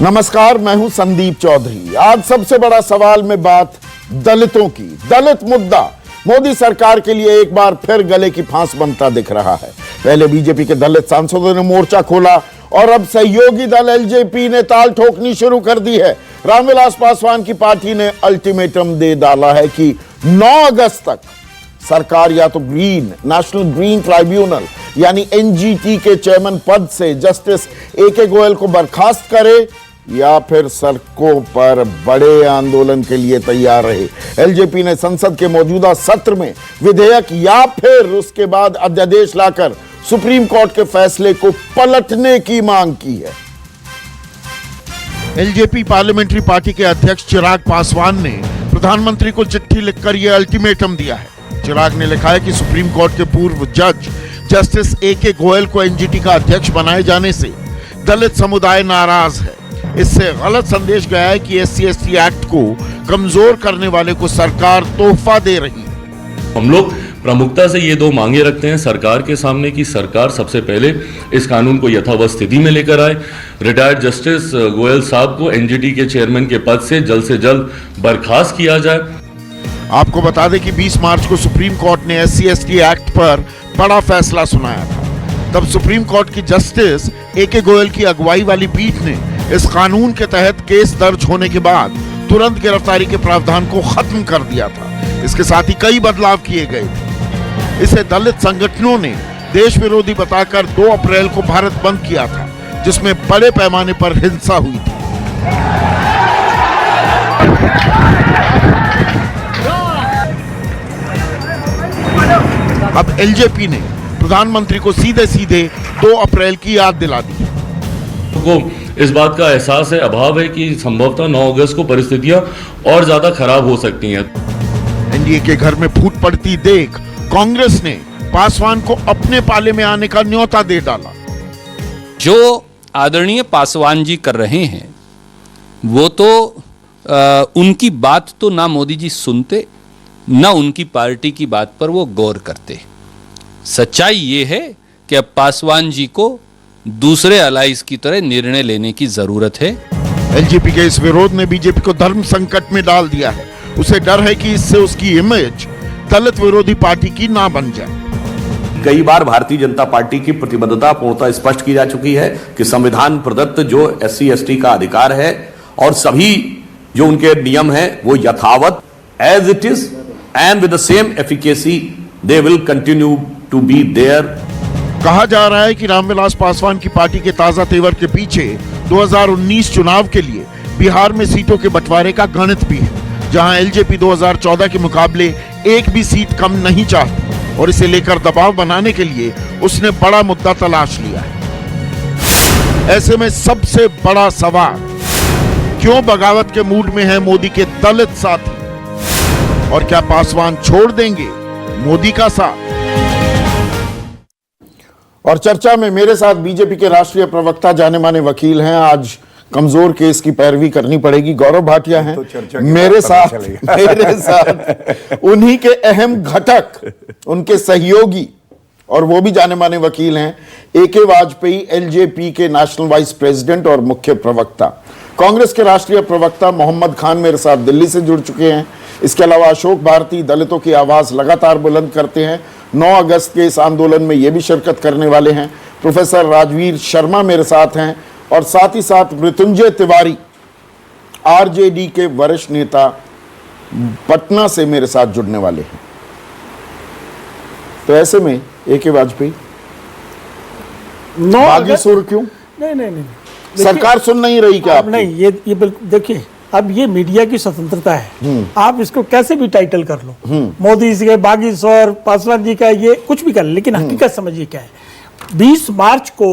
नमस्कार, मैं हूं संदीप चौधरी। आज सबसे बड़ा सवाल में बात दलितों की। दलित मुद्दा मोदी सरकार के लिए एक बार फिर गले की फांस बनता दिख रहा है। पहले बीजेपी के दलित सांसदों ने मोर्चा खोला और अब सहयोगी दल एलजेपी ने ताल ठोकनी शुरू कर दी है। रामविलास पासवान की पार्टी ने अल्टीमेटम दे डाला है कि 9 अगस्त तक सरकार या तो नेशनल ग्रीन ट्राइब्यूनल यानी एनजीटी के चेयरमैन पद से जस्टिस एके गोयल को बर्खास्त करे या फिर सड़कों पर बड़े आंदोलन के लिए तैयार रहे। एलजेपी ने संसद के मौजूदा सत्र में विधेयक या फिर उसके बाद अध्यादेश लाकर सुप्रीम कोर्ट के फैसले को पलटने की मांग की है। एलजेपी पार्लियामेंट्री पार्टी के अध्यक्ष चिराग पासवान ने प्रधानमंत्री को चिट्ठी लिखकर यह अल्टीमेटम दिया है। चिराग ने लिखा है कि सुप्रीम कोर्ट के पूर्व जज जस्टिस एके गोयल को एनजीटी का अध्यक्ष बनाए जाने से दलित समुदाय नाराज है। इससे गलत संदेश गया है कि SC/ST एक्ट को कमजोर करने वाले को सरकार तोहफा दे रही है। हम लोग प्रमुखता से ये 2 मांगे रखते हैं सरकार के सामने कि सरकार सबसे पहले इस कानून को यथावत स्थिति में लेकर आए। रिटायर्ड जस्टिस गोयल साहब को एनजीटी के चेयरमैन के पद से जल्द बर्खास्त किया जाए। आपको बता दें कि 20 मार्च को सुप्रीम कोर्ट ने SC/ST एक्ट पर बड़ा फैसला सुनाया था। तब सुप्रीम कोर्ट की जस्टिस एके गोयल की अगुवाई वाली पीठ ने इस कानून के तहत केस दर्ज होने के बाद तुरंत गिरफ्तारी के प्रावधान को खत्म कर दिया था। इसके साथ ही कई बदलाव किए गए थे। इसे दलित संगठनों ने देश विरोधी बताकर 2 अप्रैल को भारत बंद किया था, जिसमें बड़े पैमाने पर हिंसा हुई थी। अब एलजेपी ने प्रधानमंत्री को सीधे 2 अप्रैल की याद दिला दी। को इस बात का एहसास है, अभाव है कि संभवतः 9 अगस्त को परिस्थितियां और ज्यादा खराब हो सकती हैं। एनडीए के घर में फूट पड़ती देख कांग्रेस ने पासवान को अपने पाले में आने का न्योता दे डाला। जो आदरणीय पासवान जी कर रहे हैं वो तो उनकी बात तो ना मोदी जी सुनते, ना उनकी पार्टी की बात पर वो गौर करते। सच्चाई ये है कि अब पासवान जी को दूसरे अलाइज की तरह निर्णय लेने की जरूरत है। एलजेपी के इस विरोध ने बीजेपी को धर्म संकट में डाल दिया है। उसे डर है कि इससे उसकी इमेज दलित विरोधी पार्टी की ना बन जाए। कई बार भारतीय जनता पार्टी की प्रतिबद्धता पूर्णतः स्पष्ट की जा चुकी है कि संविधान प्रदत्त जो SC/ST का अधिकार है और सभी जो उनके नियम हैं वो यथावत as it is and with the same efficacy they will continue to be there. कहा जा रहा है कि रामविलास पासवान की पार्टी के ताजा तेवर के पीछे 2019 चुनाव के लिए बिहार में सीटों के बंटवारे का गणित भी है, जहां एलजेपी 2014 के मुकाबले एक भी सीट कम नहीं चाहती और इसे लेकर दबाव बनाने के लिए उसने बड़ा मुद्दा तलाश लिया है। ऐसे में सबसे बड़ा सवाल, क्यों बगावत के मूड में है मोदी के दलित साथी और क्या पासवान छोड़ देंगे मोदी का साथ? और चर्चा में मेरे साथ बीजेपी के राष्ट्रीय प्रवक्ता जाने माने वकील हैं, आज कमजोर केस की पैरवी करनी पड़ेगी, गौरव भाटिया हैं। तो मेरे साथ उन्हीं के अहम घटक, उनके सहयोगी और वो भी जाने माने वकील हैं, एके वाजपेयी, एलजेपी के नेशनल वाइस प्रेसिडेंट और मुख्य प्रवक्ता। कांग्रेस के राष्ट्रीय प्रवक्ता मोहम्मद खान मेरे साथ दिल्ली से जुड़ चुके हैं। इसके अलावा अशोक भारती दलितों की आवाज लगातार बुलंद करते हैं, 9 अगस्त के इस आंदोलन में ये भी शिरकत करने वाले हैं। प्रोफेसर राजवीर शर्मा मेरे साथ हैं और साथ ही साथ मृत्युंजय तिवारी आरजेडी के वरिष्ठ नेता पटना से मेरे साथ जुड़ने वाले हैं। तो ऐसे में एके वाजपेयी 9 अगस्त सुर क्यों? नहीं सरकार सुन नहीं रही क्या? नहीं, ये बिल्कुल देखिए, अब ये मीडिया की स्वतंत्रता है, आप इसको कैसे भी टाइटल कर लो, मोदी जी के बागी स्वर, पासवान जी का, ये कुछ भी कर ले, लेकिन हकीकत समझिए क्या है। 20 मार्च को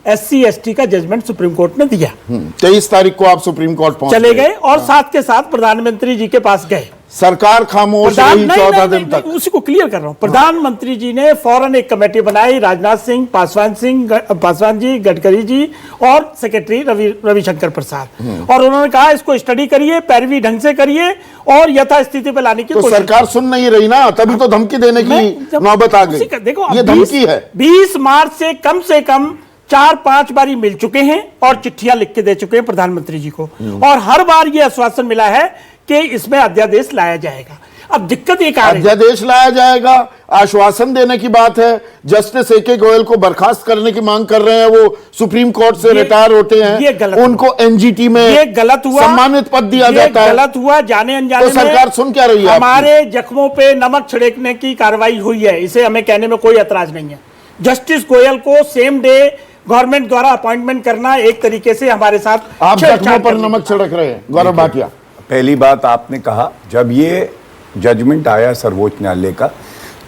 SC/ST का जजमेंट सुप्रीम कोर्ट ने दिया। 23 तारीख को आप सुप्रीम कोर्ट चले गए और साथ के साथ प्रधानमंत्री जी के पास गए। सरकार खामोश रही 14 दिन तक। उसी को क्लियर कर रहा हूं। प्रधानमंत्री जी ने फौरन एक कमेटी बनाई, राजनाथ सिंह, पासवान जी, गडकरी जी और सेक्रेटरी रविशंकर प्रसाद, और उन्होंने कहा इसको स्टडी करिए, पैरवी ढंग से करिए और यथास्थिति पे लाने की कोशिश। तो सरकार सुन नहीं रही ना, तभी तो धमकी देने की नौबत आ गई। देखो ये धमकी है। 20 मार्च से कम 4-5 बारी मिल चुके हैं और चिट्ठियां लिख के दे चुके हैं प्रधानमंत्री जी को, और हर बार यह आश्वासन मिला है कि इसमें अध्यादेश लाया जाएगा। अब दिक्कत एक आ रही है, अध्यादेश लाया जाएगा, आश्वासन देने की बात है। Justice A K. गोयल को बर्खास्त करने की मांग कर रहे हैं, वो सुप्रीम कोर्ट से रिटायर होते ये हैं, गलत उनको एनजीटी में ये गलत हुआ, सम्मानित पद दिया जाता है। गलत हुआ, जाने अनजाने तो सरकार सुन क्या रही है? हमारे जख्मों पे नमक छिड़कने की कार्रवाई हुई है, इसे हमें कहने में कोई एतराज नहीं है। जस्टिस गोयल को सेम डे गवर्नमेंट द्वारा अपॉइंटमेंट करना एक तरीके से हमारे साथ आप छेड़छाड़ जख्मों पर करने नमक छिड़क रहे हैं। गौरव भाटिया, पहली बात आपने कहा, जब ये जजमेंट आया सर्वोच्च न्यायालय का,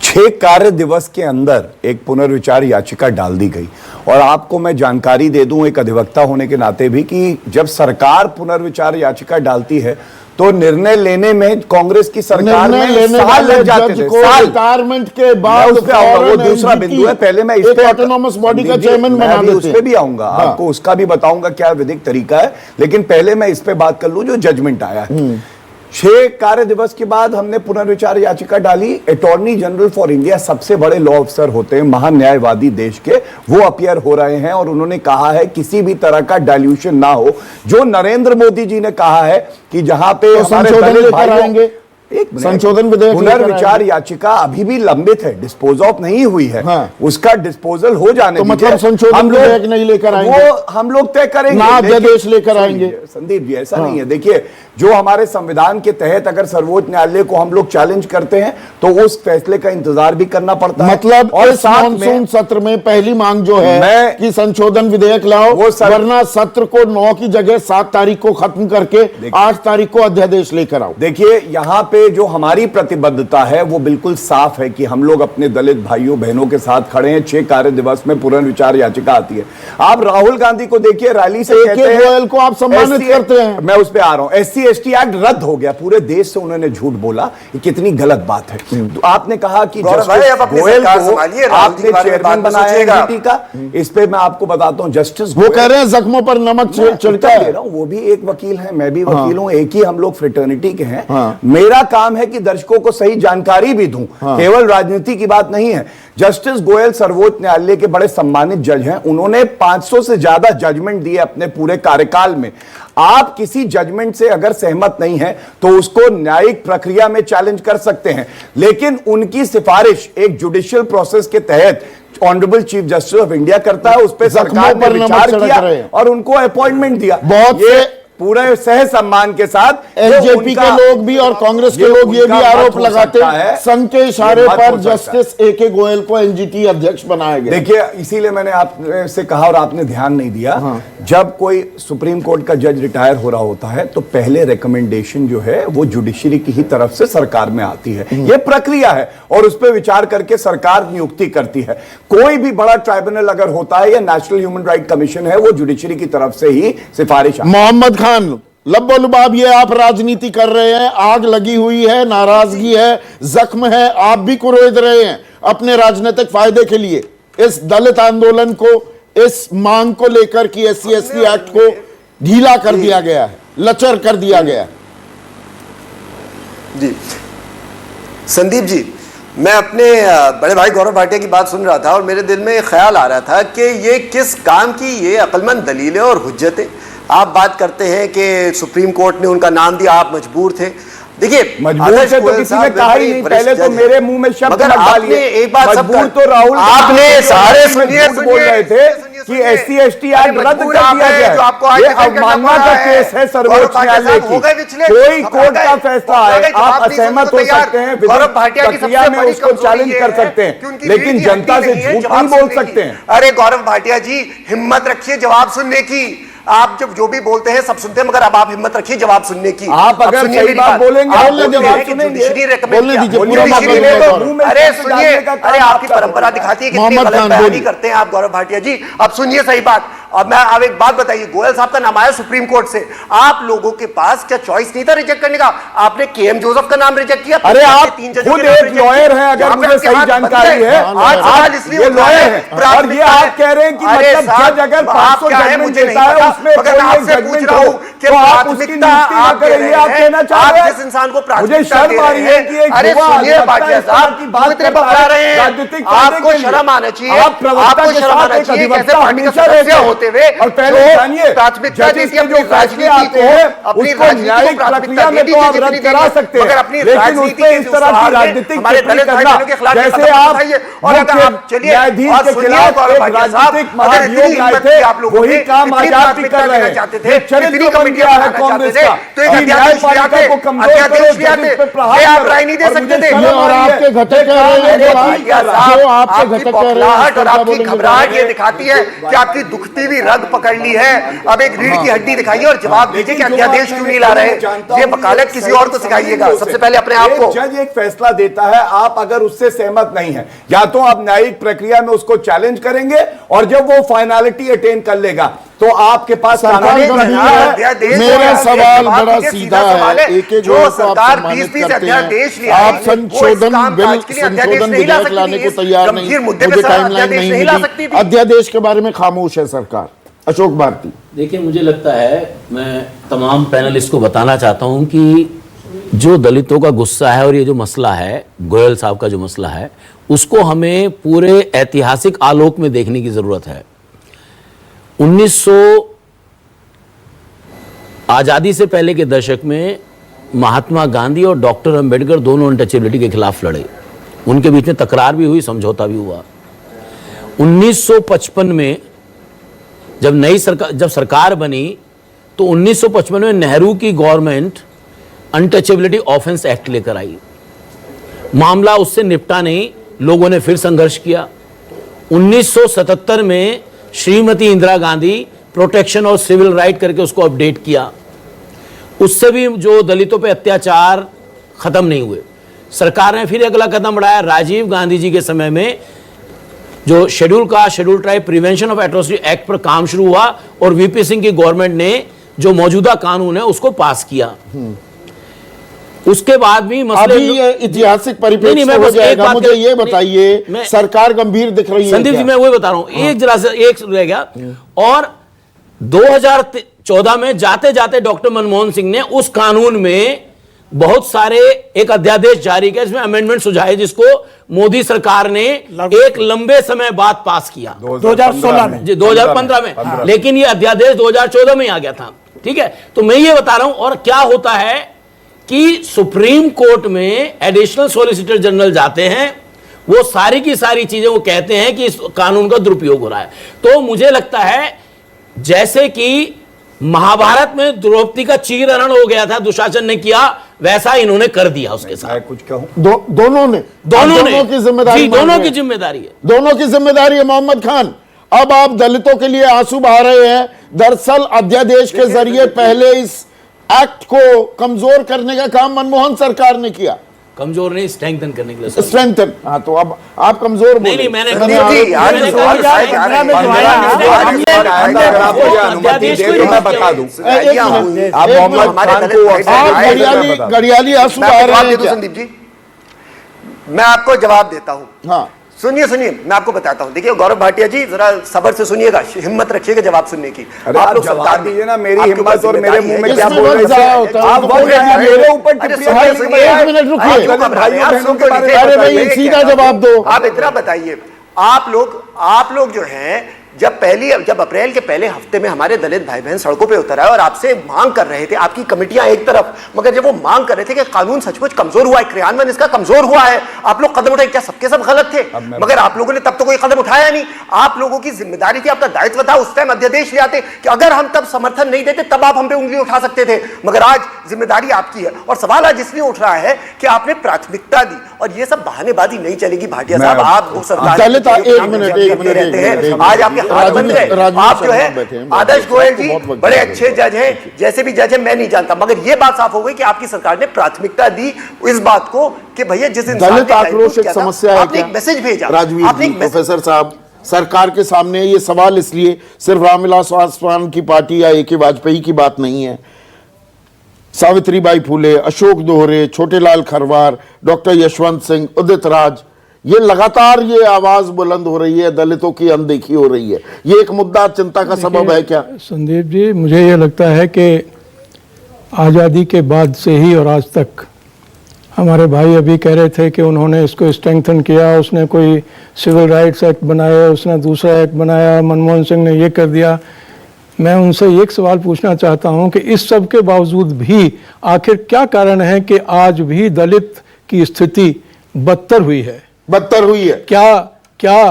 6 कार्य दिवस के अंदर एक पुनर्विचार याचिका डाल दी गई। और आपको मैं जानकारी दे दूं एक अधिवक्ता होने के नाते भी कि जब सरकार पुनर्विचार याचिका डालती है तो निर्णय लेने में कांग्रेस की सरकार में साल लग जाते थे। रिटायरमेंट के बाद उस पे आऊंगा, वो दूसरा बिंदु है। पहले मैं इस पे ऑटोनॉमस बॉडी का चेयरमैन बना देते हैं, उस पे भी आऊंगा, आपको उसका भी बताऊंगा क्या विधिक तरीका है, लेकिन पहले मैं इस पे बात कर लूं जो जजमेंट आया है। 6 कार्य दिवस के बाद हमने पुनर्विचार याचिका डाली। अटॉर्नी जनरल फॉर इंडिया सबसे बड़े लॉ अफसर होते हैं, महान्यायवादी देश के, वो अपीयर हो रहे हैं और उन्होंने कहा है किसी भी तरह का डाइल्यूशन ना हो। जो नरेंद्र मोदी जी ने कहा है कि जहां पे तो संशोधन लेकर आएंगे, एक संशोधन विधेयक पुनर्विचार याचिका अभी भी लंबित है, डिस्पोज ऑफ नहीं हुई है। हाँ। उसका डिस्पोजल हो जाने तो मतलब संशोधन विधेयक नहीं लेकर आएंगे, वो हम लोग तय करेंगे, ना अध्यादेश लेकर आएंगे। संदीप जी ऐसा नहीं है, देखिए जो हमारे संविधान के तहत अगर सर्वोच्च न्यायालय को हम लोग चैलेंज करते हैं तो उस फैसले का इंतजार भी करना पड़ता है। मतलब और इस साथ मानसून में सत्र में पहली मांग जो है मैं कि संशोधन विधेयक लाओ, वो वरना सत्र को 9 की जगह 7 तारीख को खत्म करके 8 तारीख को अध्यादेश लेकर आओ। देखिए यहां पे जो हमारी प्रतिबद्धता है वो बिल्कुल साफ है कि हम लोग अपने दलित भाइयों बहनों के साथ खड़े हैं। 6 कार्य दिवस में पुनर्विचार याचिका आती है। आप राहुल गांधी को देखिए, रैली से कहते हैं, गोयल को आप सम्मानित करते हैं। मैं उस पे आ रहा हूं। SC/ST एक्ट रद्द हो गया, पूरे देश से उन्होंने झूठ बोला, ये कितनी गलत बात है। तो आपने कहा कि गोयल को आपने चेयरमैन बनाया एनजीटी का, इस पे मैं आपको बताता हूं, जस्टिस वो कह रहे हैं जख्मों पर नमक छिड़का है। वो भी एक वकील है, मैं भी वकील हूं, एक ही हम लोग फ्रेटर्निटी के हैं। मेरा काम है कि दर्शकों को सही जानकारी भी दूं, केवल राजनीति की बात नहीं है। जस्टिस गोयल सर्वोच्च न्यायालय के बड़े सम्मानित जज हैं, उन्होंने 500 से ज्यादा जजमेंट दिए अपने पूरे कार्यकाल में। आप किसी जजमेंट से अगर सहमत नहीं है तो उसको न्यायिक प्रक्रिया में चैलेंज कर सकते हैं, लेकिन उनकी सिफारिश एक जुडिशियल प्रोसेस के तहत honourable chief justice of India करता है। उस पर सरकार ने विचार किया और उनको अपॉइंटमेंट दिया। बहुत से पूरे सह सम्मान के साथ एलजेपी के लोग भी और कांग्रेस के लोग ये भी आरोप लगाते हैं, संघ के इशारे पर जस्टिस ए.के. गोयल को एनजीटी अध्यक्ष बनाया गया। देखिए इसीलिए मैंने आपसे कहा और आपने ध्यान नहीं दिया, जब कोई सुप्रीम कोर्ट का जज रिटायर हो रहा होता है तो पहले रिकमेंडेशन जो है वो जुडिशरी की ही तरफ से सरकार में आती है। ये प्रक्रिया है और उस पर विचार करके सरकार नियुक्ति करती है। कोई भी बड़ा ट्राइब्यूनल अगर होता है या नेशनल ह्यूमन राइट कमीशन है, वो जुडिशरी की तरफ से ही सिफारिश। मोहम्मद खान, लब्बो-लुबाब ये आप राजनीति कर रहे हैं, आग लगी हुई है, नाराजगी है, जख्म है, आप भी कुरेद रहे हैं अपने राजनीतिक फायदे के लिए इस दलित आंदोलन को, इस मांग को लेकर कि SC/ST एक्ट को ढीला कर दिया गया है, लचर कर दिया गया है। जी संदीप जी, मैं अपने बड़े भाई गौरव भाटिया की बात सुन रहा था और मेरे दिल में ख्याल आ रहा था कि ये किस काम की ये अक्लमंद दलीलें और हुज्जतें। आप बात करते हैं कि सुप्रीम कोर्ट ने उनका नाम दिया, आप मजबूर थे। देखिए मजबूर से तो किसी ने कहा ही नहीं, पहले तो मेरे मुंह में शब्द मत डालिए। एक बात मजबूर तो राहुल आपने सारे बोल रहे थे कि SC/ST एक्ट रद्द कर दिया गया। ये अवमानना का केस है सर्वोच्च न्यायालय की, कोई कोर्ट का फैसला है, आप असहमत हो सकते हैं, प्रक्रिया में उसको चैलेंज कर सकते हैं, लेकिन जनता से झूठ नहीं बोल सकते हैं। अरे गौरव भाटिया जी, हिम्मत रखिए जवाब सुनने की। आप जब जो भी बोलते हैं सब सुनते हैं, मगर अब आप हिम्मत रखिए जवाब सुनने की। आप अगर सही बात बोलेंगे, जवाब बोलने दीजिए। अरे सुनिए, अरे आपकी परंपरा दिखाती है कितनी गलत बयानी करते हैं आप गौरव भाटिया जी। अब सुनिए सही बात। अब मैं आप एक बात बताइए, गोयल साहब का नाम आया सुप्रीम कोर्ट से, आप लोगों के पास क्या चॉइस नहीं था रिजेक्ट करने का? आपने KM जोसेफ का नाम रिजेक्ट किया। अरे आप खुद एक लॉयर हैं, अगर मुझे सही जानकारी है, आज इसलिए लॉयर हैं और ये आप कह रहे हैं कि मतलब जज अगर 500 जजमेंट देता है उसमें मगर मैं आपसे पूछ रहा हूं कि तो आप उसकी प्राथमिकता नियुक्ति ना आप दे करें, रहे ये आप हैं। कहना चाह रहे आप हैं? जिस इंसान को मुझे प्राथमिकता शर्म दे आ रहे रही है कि हैं, एक अरे युवा सुनिए अधिवक्ता भाटिया इस तरह साहब, की बात कितने करता बकरा है रहे हैं, राजनीतिक फायदे आपको के लिए। शर्म आना चाहिए, आप प्रवक्ता आपको के शर्म साथ आना एक चाहिए, कैसे अधिवक्ता पार्टी का हमेशा सदस्य रहते हैं। होते हुए और पहले जो जानिए प्राथमिकता जजेस देती के है जो अपनी फैसले राजनीति आते को, हैं अपनी उसको राजनीति को न्यायिक प्राथमिकता प्रक्रिया में देती तो है आप जितनी रद्द करा देनी है, सकते मगर हैं, अपनी लेकिन राजनीति उसपे के इस जो तरह की सवाल है, राजनीतिक हमारे टिप्पणी दलित भाई करना बहनों के खिलाफ जैसे कदम आप उठाइए। और अगर मुख्य आप चलिए न्यायाधीश और के सुनिए खिलाफ गौरव एक भाटिया साहब, राजनीतिक अगर इतनी महाभियोग लाए हिम्मत थे, थी आप लोगों वही में, काम इतनी आज आप भी प्राथमिकता कर रहे देना हैं। चाहते थे, ये इतनी चरित्र बन कमेटियां गया है बनाना कांग्रेस चाहते का थे, तो एक कि अध्यादेश ले न्यायपालिका आते, को कमजोर अध्यादेश करो, ले आते, जजेस पे प्रहार ये आप करो। राय नहीं दे और सकते मुझे थे। शर्म ये आ और रही है। आपके घटक कह रहे हैं अरे जो भाटिया साहब, जो आपके आपकी घटक कह रहे हैं बौखलाहट और उसका आपकी बोलेंगे घबराहट ये जरा। दिखाती है कि आपकी दुखती हुई रग पकड़ ली है। अब एक रीढ़ की हड्डी दिखाइए और जवाब दीजिए कि अध्यादेश क्यों नहीं ला रहे। ये वकालत किसी और को सिखाइएगा, सबसे पहले अपने आप को। जज एक फैसला देता है, आप अगर उससे सहमत नहीं है, या तो आप न्यायिक प्रक्रिया में उसको चैलेंज करेंगे और जब वो फाइनलिटी अटेन कर लेगा तो आपके पास सरकार कानूनी का प्रक्रिया भी है। अध्यादेश मेरा को सवाल जवाब बड़ा दीजिए, सीधा सवाल है, एक एक जो को आप सरकार सम्मानित 20-20 करते अध्यादेश ले हैं, आई, आप वो इस संशोधन काम बिल काज के लिए अध्यादेश संशोधन नहीं ला विधेयक सकती लाने थी। को इस तैयार नहीं, गंभीर मुद्दे पे मुझे सर टाइमलाइन अध्यादेश नहीं नहीं ला मिली, सकती थी। अध्यादेश के बारे में खामोश है सरकार। अशोक भारती, देखिए, मुझे लगता है, मैं तमाम पैनलिस्ट को बताना चाहता हूं कि जो दलितों का गुस्सा है और ये जो मसला है, गोयल साहब का जो मसला है, उसको हमें पूरे ऐतिहासिक आलोक में देखने की जरूरत है। 1900 आजादी से पहले के दशक में महात्मा गांधी और डॉक्टर अंबेडकर दोनों अनटचेबिलिटी के खिलाफ लड़े। उनके बीच में तकरार भी हुई, समझौता भी हुआ। 1955 में जब सरकार बनी तो 1955 में नेहरू की गवर्नमेंट अनटचेबिलिटी ऑफेंस एक्ट लेकर आई। मामला उससे निपटा नहीं, लोगों ने फिर संघर्ष किया। 1977 में श्रीमती इंदिरा गांधी प्रोटेक्शन और सिविल राइट करके उसको अपडेट किया। उससे भी जो दलितों पे अत्याचार खत्म नहीं हुए। सरकार ने फिर अगला कदम बढ़ाया। राजीव गांधी जी के समय में जो schedule tribe prevention of atrocity act पर काम शुरू हुआ और वीपी सिंह की गवर्नमेंट ने जो मौजूदा कानून है उसको पास किया। उसके बाद भी मसले अभी ये ऐतिहासिक नहीं, परिप्रेक्ष्य मैं हो बस एक जाएगा। बात मुझे ये मैं- बताइए, सरकार गंभीर दिख रही है संदीप जी, क्या? मैं वही बता रहा हूं, एक जरा से एक रह गया। और 2014 में जाते जाते डॉक्टर मनमोहन सिंह ने उस कानून में बहुत सारे एक अध्यादेश जारी किया, इसमें अमेंडमेंट सुझाए, जिसको मोदी सरकार ने एक लंबे समय बाद पास किया 2016 में। जी 2015 में, लेकिन ये अध्यादेश 2014 में आ गया था। ठीक है, तो मैं ये बता रहा हूं। और क्या होता है कि सुप्रीम कोर्ट में एडिशनल सॉलिसिटर जनरल जाते हैं, वो सारी की सारी चीजें वो कहते हैं कि इस कानून का दुरुपयोग हो रहा है। तो मुझे लगता है जैसे कि महाभारत में द्रौपदी का चीरहरण हो गया था, दुशासन ने किया, वैसा इन्होंने कर दिया उसके साथ। मैं कुछ कहूं, दोनों ने की जिम्मेदारी जी, दोनों मान की रहे हैं। जिम्मेदारी है। दोनों की जिम्मेदारी है। मोहम्मद खान, अब आप दलितों के लिए आंसू बहा रहे हैं। दरअसल अध्यादेश के जरिए पहले इस एक्ट को कमजोर करने का काम मनमोहन सरकार ने किया, कमजोर नहीं, स्ट्रेंथन करने के लिए। स्ट्रेंथन। हाँ, तो अब आप कमजोर बोले। नहीं, मैंने संदीप जी, आज मैंने सवाल कहा- उठाए जा रहे हैं। अगर आप मुझे अनुमति दे तो मैं बता दूं। आप मोहम्मद हमारे खान दलित को भाई आप घड़ियाली आंसू मैं बहा आपको रहे जवाब हैं दे दूं क्या? संदीप जी, मैं आपको जवाब देता हूं। हाँ, सुनिए मैं आपको बताता हूं। देखिए गौरव भाटिया जी, जरा सब्र से सुनिएगा, हिम्मत रखिएगा जवाब सुनने की। अरे आप लोग जवाब सरकार में- दीजिए ना, मेरी आपके ऊपर हिम्मत और मेरे मुंह में क्या इसमें बोल वक्त रहे जाया हैं होता है। आप बोल रहे हैं मेरे ऊपर अरे टिप्पणी सुनिए, करने के सुनिए, बजाय एक मिनट रुकिए। आप दलित भाइयों बहनों के बारे में अरे भाई, बताइए। सीधा जवाब दो। आप इतना बताइए, आप लोग जो हैं, जब अप्रैल के पहले हफ्ते में हमारे दलित भाई बहन सड़कों पे उतर आए और आपसे मांग कर रहे थे, आपकी कमेटियां एक तरफ, मगर जब वो मांग कर रहे थे कि कानून सचमुच कमजोर हुआ है, क्रियान्वयन इसका कमजोर हुआ है, आप लोग कदम उठाए। क्या सबके सब गलत थे? मगर आप लोगों ने तब तो कोई कदम उठाया नहीं। आप लोगों की जिम्मेदारी थी, आपका दायित्व था उस टाइम अध्यादेश ले आते कि अगर हम तब समर्थन नहीं देते तब आप हम पे उंगली उठा सकते थे। मगर आज जिम्मेदारी आपकी है और सवाल आज इसलिए उठ रहा है कि आपने प्राथमिकता दी। और ये सब बहानेबाजी नहीं चलेगी भाटिया साहब। आप वो सरकार दलित एक मिनट रहते हैं, आज आपके हाथ बन गए। आप जो है आदर्श गोयल जी बड़े अच्छे जज हैं, जैसे भी जज हैं मैं नहीं जानता, मगर ये बात साफ हो गई कि आपकी सरकार ने प्राथमिकता दी इस बात को कि भैया जिस इंसान दलित ने आक्रोश एक किया था, समस्या है आपने क्या? एक मैसेज भेजा, राजवीर आपने जी, एक मैसेज- प्रोफेसर साहब, सरकार के सामने ये सवाल इसलिए सिर्फ रामविलास पासवान की पार्टी या ए.के. वाजपेयी की बात नहीं है। सावित्रीबाई फुले, अशोक दोहरे, छोटेलाल खरवार, डॉक्टर यशवंत सिंह, उदित राज, ये लगातार ये आवाज बुलंद हो रही है, दलितों की अनदेखी हो रही है। ये एक मुद्दा चिंता का सबब है क्या? संदीप जी, मुझे ये लगता है कि आज़ादी के बाद से ही और आज तक हमारे भाई अभी कह रहे थे कि उन्होंने इसको स्ट्रेंथन किया, उसने कोई सिविल राइट्स एक्ट बनाया, उसने दूसरा एक्ट बनाया, मनमोहन सिंह ने ये कर दिया। मैं उनसे एक सवाल पूछना चाहता हूं कि इस सब के बावजूद भी आखिर क्या कारण है कि आज भी दलित की स्थिति बदतर हुई है? बदतर हुई है। क्या क्या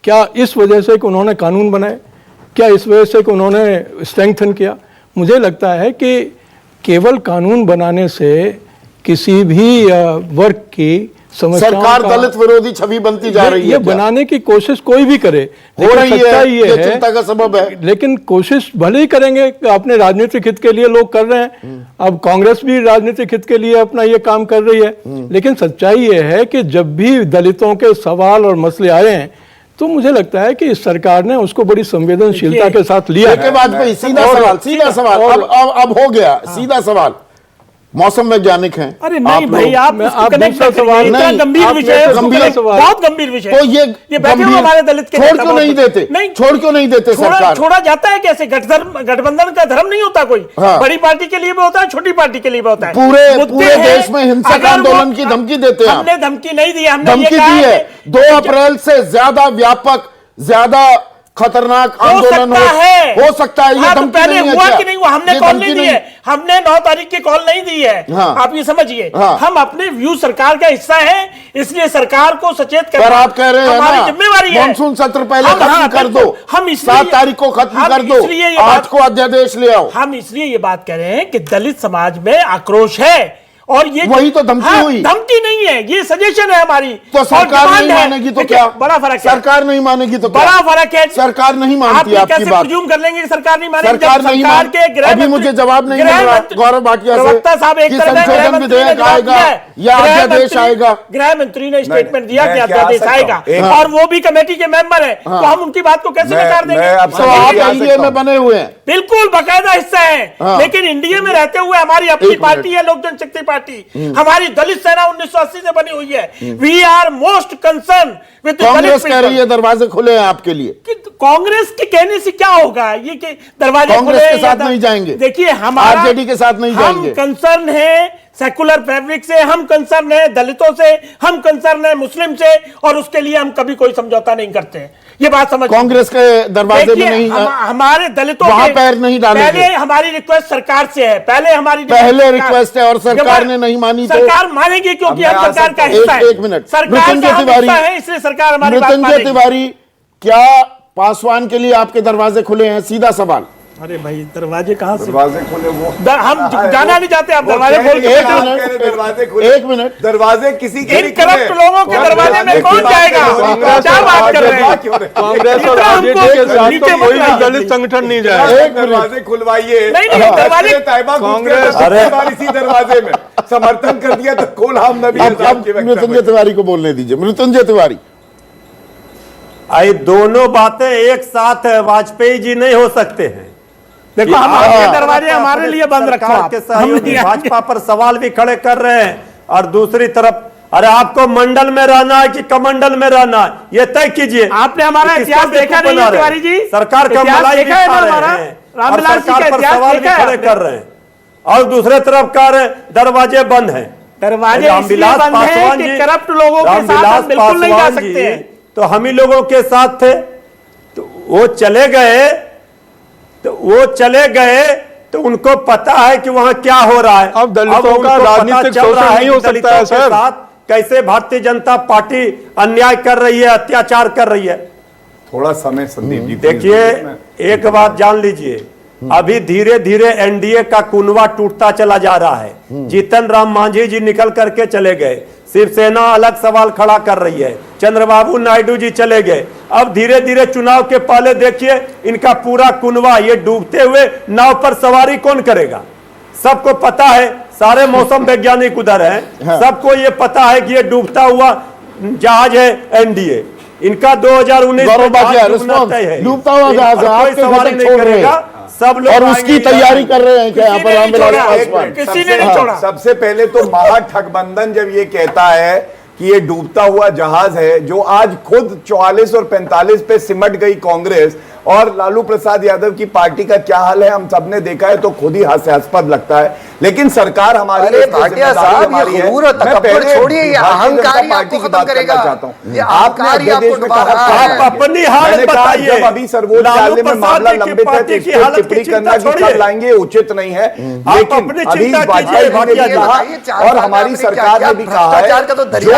क्या इस वजह से कि उन्होंने कानून बनाए? क्या इस वजह से कि उन्होंने स्ट्रेंथन किया? मुझे लगता है कि केवल कानून बनाने से किसी भी वर्ग की समस्याओं सरकार का दलित विरोधी छवि बनती जा रही है। ये बनाने की कोशिश कोई भी करे, हो रही है, ये ये चिंता का सबब है। लेकिन कोशिश भले ही करेंगे, अपने राजनीतिक हित के लिए लोग कर रहे हैं। अब कांग्रेस भी राजनीतिक हित के लिए अपना ये काम कर रही है, लेकिन सच्चाई ये है कि जब भी दलितों के सवाल और मसले आए हैं तो मुझे लगता है कि इस सरकार ने उसको बड़ी संवेदनशीलता के साथ लिया। के बाद में सीधा सवाल अब हो गया। सीधा सवाल, मौसम वैज्ञानिक हैं। अरे नहीं भाई, आप दूसरा सवाल नहीं, गंभीर विषय है, गंभीर सवाल, बहुत गंभीर विषय। तो ये बैठे हुए हमारे दलित के छोड़ क्यों नहीं देते? नहीं, छोड़ क्यों नहीं देते सरकार? छोड़ा जाता है कैसे? गठबंधन का धर्म नहीं होता कोई। हाँ। बड़ी पार्टी के लिए भी होता है, छोटी पार्टी के लिए भी होता है। पूरे देश में हिंसक आंदोलन की धमकी देते हैं। हमने धमकी नहीं दी, हमने धमकी दी है। 2 अप्रैल से ज्यादा व्यापक, ज्यादा खतरनाक आंदोलन हो सकता है। ये धमकी पहले नहीं है हुआ क्या? कि नहीं हुआ? हमने कॉल नहीं दी है, हमने 9 तारीख की कॉल नहीं दी है। हाँ। आप ये समझिए, हाँ। हम अपने व्यू सरकार का हिस्सा है, इसलिए सरकार को सचेत करना पर आप कह रहे हैं हमारी ना, जिम्मेवारी है। मानसून सत्र पहले हम- खत्म हाँ, कर दो, हम 7 तारीख को खत्म कर दो, इसलिए ये 8 को अध्यादेश ले आओ। हम इसलिए ये बात कह रहे हैं कि दलित समाज में आक्रोश है, और ये वही तो धमकी हुई। धमकी नहीं है, ये सजेशन है हमारी। तो सरकार और नहीं मानेगी तो क्या? बड़ा फर्क है। सरकार नहीं मानेगी तो क्या? बड़ा फर्क है। सरकार नहीं मानती आप आपकी कैसे बात। प्रिज्यूम कर लेंगे कि सरकार नहीं मानेगी? सरकार नहीं मान- के गृह अभी मंत्री- मुझे जवाब नहीं मिल गृह रहा मंत्री- गौरव भाटिया से प्रवक्ता साहब एक कि तरफ है, गृह संशोधन मंत्री ने विधेयक जवाब आएगा दिया है। या गृह अध्यादेश मंत्री- आएगा। गृह मंत्री ने स्टेटमेंट दिया कि मैं क्या अध्यादेश आ आएगा, सकता और वो भी कमेटी के मेंबर है, तो हम उनकी बात को कैसे नकार देंगे? तो आप एनडीए में बने हुए हैं, बिल्कुल बाकायदा हिस्सा है। हाँ। लेकिन इंडिया में रहते हुए हमारी अपनी पार्टी है, लोक जनशक्ति पार्टी। हमारी दलित सेना 1980 से बनी हुई है। We are most concern with Congress कह रही है दरवाजे खुले हैं आपके लिए। कांग्रेस के कहने से क्या होगा? ये कि दरवाजे कांग्रेस खुले के हैं साथ या नहीं जाएंगे, देखिए हमारा आरजेडी के साथ नहीं जाएंगे। हम कंसर्न है सेकुलर फैब्रिक से, हम कंसर्न है दलितों से, हम कंसर्न है मुस्लिम से, और उसके लिए हम कभी कोई समझौता नहीं करते हैं। ये बात समझ, कांग्रेस के दरवाजे में नहीं, हमारे दलितों वहां के पैर नहीं डालेंगे। पहले हमारी रिक्वेस्ट सरकार से है, पहले रिक्वेस्ट है और सरकार ने नहीं मानी तो सरकार मानेगी, क्योंकि हम सरकार का हिस्सा है। एक मिनट, सरकार का हिस्सा है, इसलिए सरकार हमारी बात मृत्युंजय मानेगी। तिवारी, क्या पासवान के लिए आपके दरवाजे खुले हैं? सीधा सवाल। अरे भाई, दरवाजे कहां से? दरवाजे खुले वो हम जाना नहीं चाहते, आप दरवाजे खोल के बैठे हो। दरवाजे खुले, एक मिनट, दरवाजे किसी के इन करप्ट लोगों के दरवाजे में कौन जाएगा? क्या बात कर रहे हैं? कांग्रेस और आरजेडी के साथ तो कोई भी दलित संगठन नहीं जाएगा। एक मिनट, दरवाजे खुलवाइए। नहीं, नहीं, दरवाजे- कांग्रेस इसी दरवाजे में समर्थन कर दिया तो कोल हम नबी अब मृत्युंजय तिवारी को बोलने दीजिए। मृत्युंजय तिवारी, आई दोनों बातें एक साथ है, वाजपेयी जी नहीं हो सकते हैं। देखो, हमारे दरवाजे हमारे लिए बंद रखो सरकार आप। के सहयोगी भाजपा पर सवाल भी खड़े कर रहे हैं, और दूसरी तरफ अरे आपको मंडल में रहना है कि कमंडल में रहना है, ये तय कीजिए। आपने हमारा किसका इतिहास देखा नहीं है तिवारी जी? सरकार का इतिहास मलाई भी देखा है खा ना रहे हमारा? हैं, और रामविलास जी सरकार का पर इतिहास सवाल भी देखा है खड़े आपने? कर रहे हैं, और दूसरे तरफ कह रहे हैं दरवाजे बंद हैं। दरवाजे इसलिए रामविलास बंद हैं पासवान कि जी, करप्ट लोगों के साथ रामविलास हम बिल्कुल नहीं जा पासवान सकते जी हैं। तो हम ही लोगों के साथ थे, तो वो चले गए, तो उनको पता है कि वहां क्या हो रहा है। अब दलितों उनको का पता राजनीतिक चल रहा शोषण है नहीं कि हो सकता दलितों है, के सर। साथ कैसे भारतीय जनता पार्टी अन्याय कर रही है, अत्याचार कर रही है। थोड़ा समय संदीप जी देखिए, एक बात जान लीजिए, अभी धीरे धीरे एनडीए का कुनवा टूटता चला जा रहा है। जीतन राम मांझी जी निकल करके चले गए, शिवसेना अलग सवाल खड़ा कर रही है, चंद्रबाबू नायडू जी चले गए। अब धीरे धीरे चुनाव के पहले देखिए इनका पूरा कुनवा, ये डूबते हुए नाव पर सवारी कौन करेगा? सबको पता है, सारे मौसम वैज्ञानिक उधर हैं, सबको ये पता है कि ये डूबता हुआ जहाज है एनडीए। इनका 2019 गौरव भाटिया, में रिस्पॉन्स, तय है, डूबता हुआ जहाज, कोई आपके सवारी घटक नहीं छोड़ रहे हैं। करेगा, सब लोग और आएंगे उसकी ही तैयारी आएंगे। कर रहे हैं क्या यहाँ पर रामविलास पासवान? किसी ने नहीं छोड़ा। सबसे पहले तो महागठबंधन जब ये कहता है कि ये डूबता हुआ जहाज है, जो आज खुद 44 और 45 पे सिमट गई कांग्रेस, और लालू प्रसाद यादव की पार्टी का क्या हाल है हम सबने देखा है, तो खुद ही हास्यास्पद लगता है। लेकिन सरकार हमारी, अरे भाटिया साहब, ये गुरूर और तकब्बुर छोड़िए, ये अहंकारी आपको खत्म करेगा। ये अहंकारी आपको डुबा रहा है। आप अपनी हालत बताइए। जब अभी सर्वोच्च न्यायालय में मामला लंबित है तो इस पर टिप्पणी करना कि कब लाएंगे उचित नहीं है। लेकिन अभी वाजपेयी जी ने भी कहा और हमारी सरकार ने भी कहा है, जो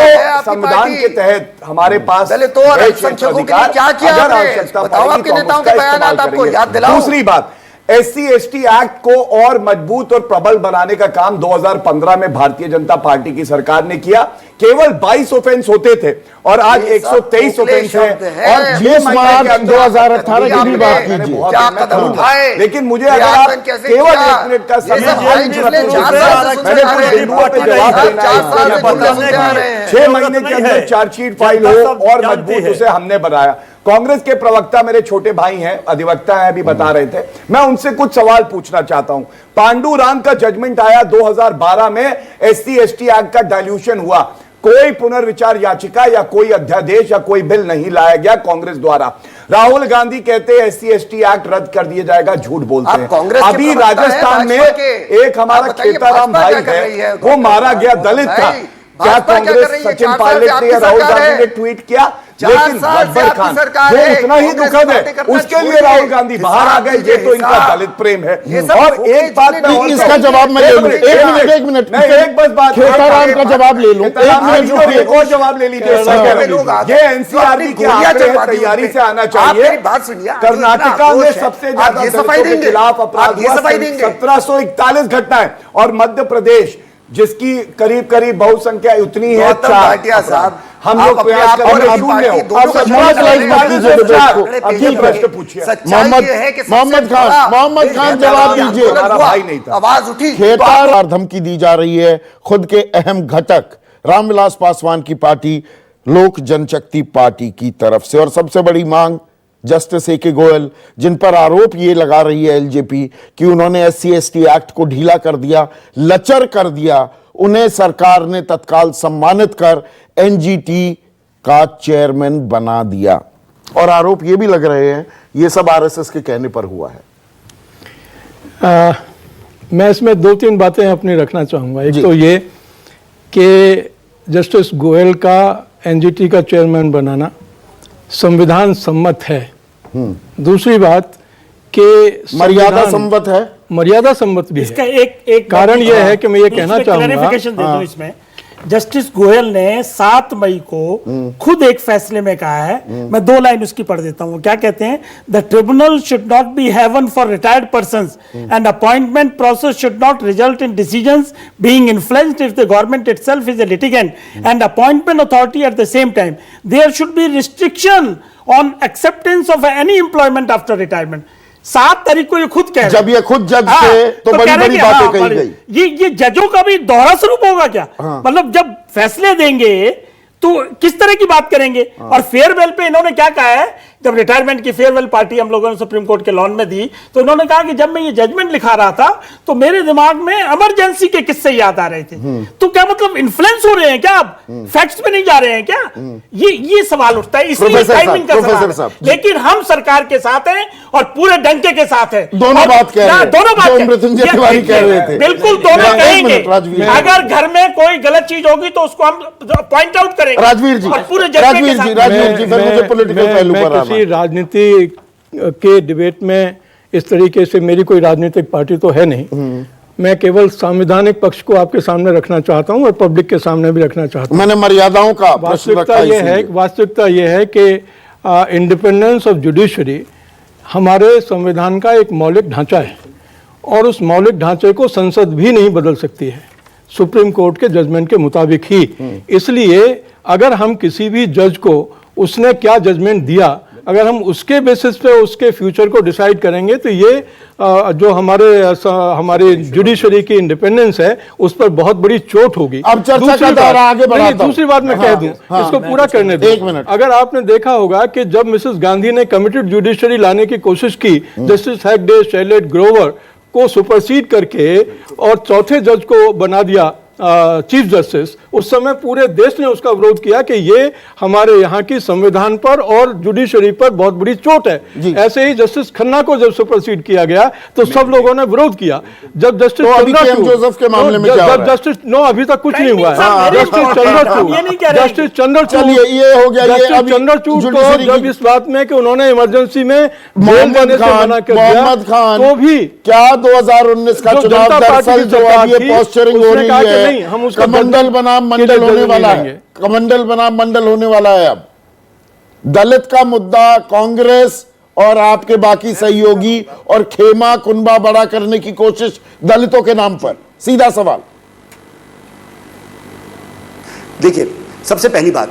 संविधान के तहत हमारे पास दलितों और अल्पसंख्यकों के लिए क्या किया आपने? बताओ आपके नेताओं के बयान आपको याद दिलाओ। दूसरी बात, SC ST एक्ट को और मजबूत और प्रबल बनाने का काम 2015 में भारतीय जनता पार्टी की सरकार ने किया। केवल 22 ऑफेंस होते थे और आज 123 ऑफेंस है। और 20 मार्च 2018 की भी बात कीजिए, क्या कदम उठाए? लेकिन मुझे अगर आप केवल 1 मिनट का समय मैंने 6 महीने के अंदर चार्जशीट फाइल हो और मजबूत उसे हमने बनाया। कांग्रेस के प्रवक्ता मेरे छोटे भाई हैं, अधिवक्ता हैं, अभी बता रहे थे, मैं उनसे कुछ सवाल पूछना चाहता हूं। पांडुरंग का जजमेंट आया 2012 में, SC ST एक्ट का डाइल्यूशन हुआ, कोई पुनर्विचार याचिका या कोई अध्यादेश या कोई बिल नहीं लाया गया कांग्रेस द्वारा। राहुल गांधी कहते हैं SC ST एक्ट रद्द कर दिया जाएगा, झूठ बोलते हैं। अभी राजस्थान में एक हमारा खेताराम भाई है, वो मारा गया, दलित था। क्या कांग्रेस सचिन पायलट ने या राहुल गांधी ने ट्वीट किया? लेकिन अकबर खान वो इतना ही दुखद है, उसके लिए राहुल गांधी बाहर आ गए। ये तो इनका दलित प्रेम है। और एक बात इसका जवाब मैं ले लूं, एक मिनट मैं एक बस बात खेताराम का जवाब ले लूं, एक और जवाब ले लीजिए। ये NCRB की आंकड़े तैयारी से आना चाहिए। कर्नाटका में सबसे ज्यादा दलितों के खिलाफ अपराध हुआ 1741 घटनाएं, और मध्य प्रदेश जिसकी करीब करीब बहुसंख्या उतनी है 4 साहब, हम लोग प्रयास कर रहे हैं मोहम्मद खान जवाब दीजिए। भाई नहीं था, आवाज उठी, खेतार धमकी दी जा रही है खुद के अहम घटक रामविलास पासवान की पार्टी लोक जनशक्ति पार्टी की तरफ से। और सबसे बड़ी मांग जस्टिस AK गोयल, जिन पर आरोप ये लगा रही है LJP कि उन्होंने SC ST एक्ट को ढीला कर दिया, लचर कर दिया, उन्हें सरकार ने तत्काल सम्मानित कर NGT का चेयरमैन बना दिया। और आरोप ये भी लग रहे हैं ये सब RSS के कहने पर हुआ है। मैं इसमें 2-3 बातें अपनी रखना चाहूँगा। एक तो ये कि जस्टिस गोयल का NGT का चेयरमैन बनाना संविधान सम्मत है। दूसरी बात कि मर्यादा सम्मत है, मर्यादा सम्मत भी इसका है। एक कारण यह है कि मैं ये कहना चाहूंगा, क्लैरिफिकेशन दे दूं इसमें। जस्टिस गोयल ने 7 मई को खुद एक फैसले में कहा है, मैं 2 लाइन उसकी पढ़ देता हूं। क्या कहते हैं? The tribunal should not be haven for retired persons and appointment process should not result in decisions being influenced if the government itself is a litigant and appointment authority at the same time. There should be restriction on acceptance of any employment after retirement. 7 तारीख को ये खुद कह रहे, जब ये खुद जज थे तो बड़ी बड़ी बातें कही गई। ये जजों का भी दोहरा स्वरूप होगा क्या? मतलब जब फैसले देंगे तो किस तरह की बात करेंगे? और फेयरवेल पे इन्होंने क्या कहा है, जब रिटायरमेंट की फेयरवेल पार्टी हम लोगों ने सुप्रीम कोर्ट के लॉन में दी तो इन्होंने कहा कि जब मैं ये जजमेंट लिखा रहा था तो मेरे दिमाग में इमरजेंसी के किस्से याद आ रहे थे। तो क्या मतलब इन्फ्लुएंस हो रहे हैं क्या? आप फैक्ट्स पे नहीं जा रहे हैं क्या? ये सवाल उठता है, इसलिए टाइमिंग का सवाल है। लेकिन हम सरकार के साथ हैं और पूरे डंके के साथ हैं। दोनों बात कह रहे हैं, दोनों बात मृत्युंजय तिवारी कह रहे थे, बिल्कुल दोनों कहेंगे। अगर घर में कोई गलत चीज होगी तो उसको हम पॉइंट आउट करेंगे। राजवीर जी, किसी राजनीति के डिबेट में इस तरीके से, मेरी कोई राजनीतिक पार्टी तो है नहीं, मैं केवल संवैधानिक पक्ष को आपके सामने रखना चाहता हूं और पब्लिक के सामने भी रखना चाहता हूं। मैंने मर्यादाओं का वास्तविकता यह है कि इंडिपेंडेंस ऑफ जुडिशरी हमारे संविधान का एक मौलिक ढांचा है और उस मौलिक ढांचे को संसद भी नहीं बदल सकती है, सुप्रीम कोर्ट के जजमेंट के मुताबिक ही। इसलिए अगर हम किसी भी जज को उसने क्या जजमेंट दिया, अगर हम उसके बेसिस पे उसके फ्यूचर को डिसाइड करेंगे तो ये जो हमारे जुडिशरी की इंडिपेंडेंस है उस पर बहुत बड़ी चोट होगी। अब चर्चा का दायरा आगे बढ़ाता हूं। दूसरी बात मैं कह दूं, इसको पूरा करने दो। 1 मिनट। अगर आपने देखा होगा कि जब मिसेस गांधी ने कमिटेड जुडिशरी लाने की कोशिश की, जस्टिस हेगडे, शैलेट, ग्रोवर को सुपरसीड करके और चौथे जज को बना दिया चीफ जस्टिस, उस समय पूरे देश ने उसका विरोध किया कि ये हमारे यहाँ की संविधान पर और जुडिशरी पर बहुत बड़ी चोट है। ऐसे ही जस्टिस खन्ना को जब सुपरसीड किया गया तो सब लोगों ने विरोध किया। जब जस्टिस जोसेफ के मामले में क्या हो रहा है? जस्टिस अभी तक कुछ नहीं हुआ है। जस्टिस चंद्रचूड़, ये हो गया, ये अभी चंद्रचूड़ को जब इस बात में कि उन्होंने इमरजेंसी में मोहम्मद खान तो भी क्या 2019 का चुनाव दरअसल जो अब ये पोस्चरिंग हो रही है, कमंडल बनाम मंडल होने वाला है, कमंडल बनाम मंडल होने वाला है। अब दलित का मुद्दा कांग्रेस और आपके बाकी सहयोगी और खेमा कुनबा बड़ा करने की कोशिश दलितों के नाम पर। सीधा सवाल। देखिए, सबसे पहली बात,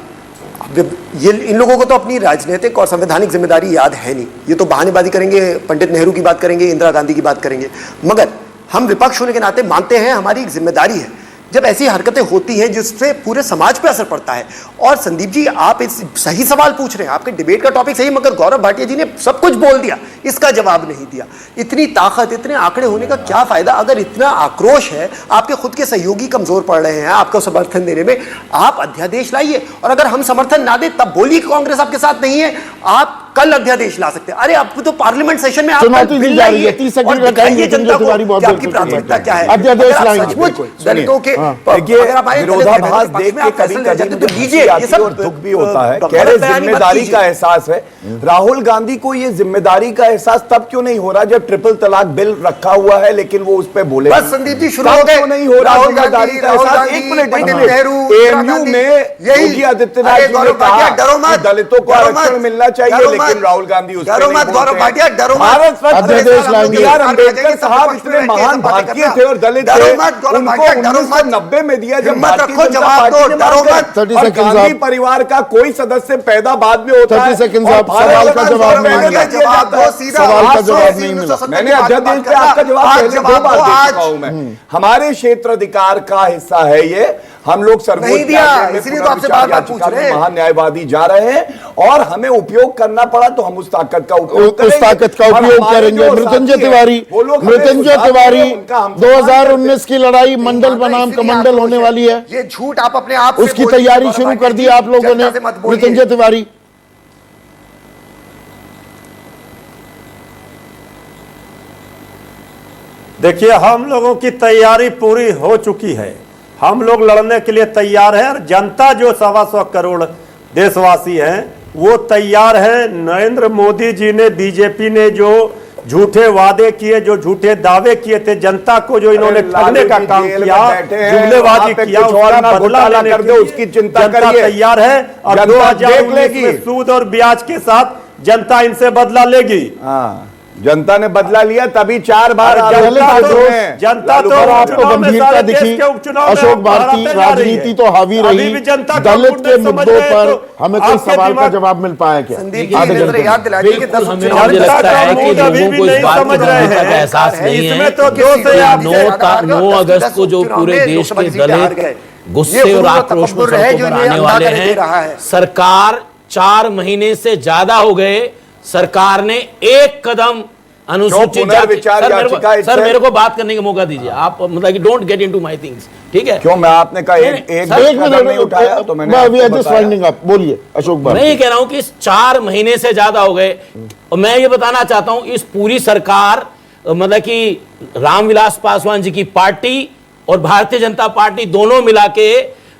ये इन लोगों को तो अपनी राजनीतिक और संवैधानिक जिम्मेदारी याद है नहीं। ये तो बहानेबाजी करेंगे, पंडित नेहरू की बात करेंगे, इंदिरा गांधी की बात करेंगे, मगर हम विपक्ष होने के नाते मानते हैं हमारी एक जिम्मेदारी है जब ऐसी हरकतें होती हैं जिससे पूरे समाज पे असर पड़ता है। और संदीप जी, आप इस सही सवाल पूछ रहे हैं, आपके डिबेट का टॉपिक सही, मगर गौरव भाटिया जी ने सब कुछ बोल दिया, इसका जवाब नहीं दिया। इतनी ताकत, इतने आंकड़े होने का क्या फायदा अगर इतना आक्रोश है, आपके खुद के सहयोगी कमजोर पड़ रहे हैं आपको समर्थन देने में, आप अध्यादेश लाइए। और अगर हम समर्थन ना दें तब बोलिए कांग्रेस आपके साथ नहीं है, आप कल अध्यादेश ला सकते हैं। अरे अब तो पार्लियामेंट सेशन में आप चुनौती दी जा रही है, 30 सेकंड का टाइम, जनता को कि आपकी प्राथमिकता क्या है। अध्यादेश लाएंगे, सचमुच दलितों के विरोधाभास देख के कभी लीजिए, ये सब दुख भी होता है। कह रहे जिम्मेदारी का एहसास है। राहुल गांधी को ये जिम्मेदारी का एहसास तब क्यों नहीं हो रहा जब ट्रिपल तलाक बिल रखा हुआ है, लेकिन वो उस पर बोले बस। संदीप जी शुरू हो गए, नहीं हो रहा जिम्मेदारी का एहसास। एक मिनट, एएमयू में योगी आदित्यनाथ जी ने कहा कि दलितों को आरक्षण मिलना चाहिए, लेकिन राहुल गांधी उस पर नहीं बोलते। भारत रत्न आर अम्बेडकर साहब इतने महान भारतीय थे और दलित थे, उनको 1990 में दिया जब भारतीय जनता पार्टी ने और गांधी परिवार का कोई सदस्य पैदा बाद में होता है। सवाल का जवाब नहीं मिला, सवाल का जवाब नहीं मिला। मैंने अध्यादेश पे आपका जवाब पहले 2 बार दे चुका हूं मैं। हमारे क्षेत्र अधिकार का हिस्सा है ये, हम लोग सर्वोच्च न्यायालय में महान्यायवादी जा रहे हैं और हमें उपयोग करना पड़ा तो हम उस ताकत का उपयोग करेंगे। मृत्युंजय तिवारी 2019 की लड़ाई मंडल बनाम कमंडल होने वाली है, ये झूठ आप अपने आप उसकी तैयारी शुरू कर दी आप लोगों ने। मृत्युंजय तिवारी, देखिए, हम लोगों की तैयारी पूरी हो चुकी है, हम लोग लड़ने के लिए तैयार हैं और जनता जो 125 करोड़ देशवासी हैं वो तैयार है। नरेंद्र मोदी जी ने, बीजेपी ने जो झूठे वादे किए, जो झूठे दावे किए थे, जनता को जो इन्होंने ठगने का काम किया, जुमलेबाजी किया, उसका बदला लेने के लिए उसकी चिंता तैयार है। और 2019 में सूद और ब्याज के साथ जनता इनसे बदला लेगी। जनता ने बदला लिया, तभी 4 बार जनता तो आपको गंभीरता दिखी। अशोक भारती, राजनीति तो हावी रही, दलित के मुद्दों पर हमें कोई सवाल का जवाब मिल पाया क्या? याद दिलाइए कि मुझे लगता है कि लोगों को इस बात का एहसास नहीं है कि 9 अगस्त को जो पूरे देश के दलित गुस्से और आक्रोश में सड़कों पर आने वाले हैं, सरकार 4 महीने से ज्यादा हो गए, सरकार ने एक कदम अनुसूचित जाति, सर मेरे को बात करने का मौका दीजिए आप, मतलब कि don't get into my things, ठीक है? क्यों, मैं आपने कहा एक कदम नहीं उठाया तो मैंने बोलिए अशोक भाई। मैं ये कह रहा हूं कि इस 4 महीने से ज्यादा हो गए और मैं ये बताना चाहता हूं इस पूरी सरकार, मतलब कि रामविलास पासवान जी की पार्टी और भारतीय जनता पार्टी दोनों मिला के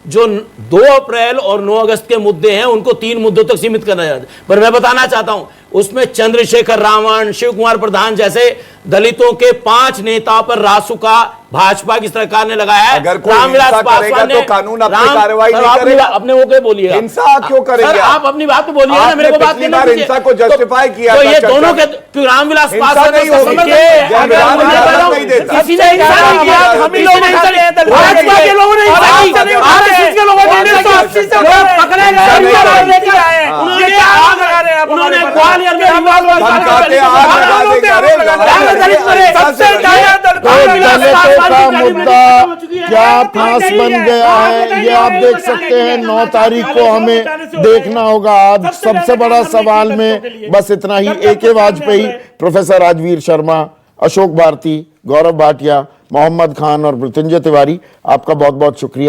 जो 2 अप्रैल और 9 अगस्त के मुद्दे हैं उनको 3 मुद्दों तक सीमित करना चाहते हैं। पर मैं बताना चाहता हूं उसमें चंद्रशेखर रावण, शिव कुमार प्रधान जैसे दलितों के 5 नेताओं पर रासुका भाजपा की सरकार ने लगाया है। रामविलास पासवान ने कानून अपनी कार्रवाई नहीं करेगा, अपने वो क्या बोलिएगा, हिंसा क्यों करेंगे आप अपनी बात तो बोलिए ना, मेरे को बात करने दीजिए। हिंसा को जस्टिफाई किया तो ये दोनों के रामविलास पासवान नहीं होगी, नहीं देता, किसी ने हिंसा नहीं किया, हम ही लोग भाजपा के लोगों ने आरएसएस के लोगों ने पकड़े गए, उन्होंने ग्वालियर में का मुद्दा क्या फांस बन गया है, ये आप देख सकते हैं। 9 तारीख को हमें देखना होगा। आज सबसे बड़ा सवाल में बस इतना ही। AK वाजपेयी, प्रोफेसर राजवीर शर्मा, अशोक भारती, गौरव भाटिया, मोहम्मद खान और मृत्युंजय तिवारी, आपका बहुत बहुत शुक्रिया।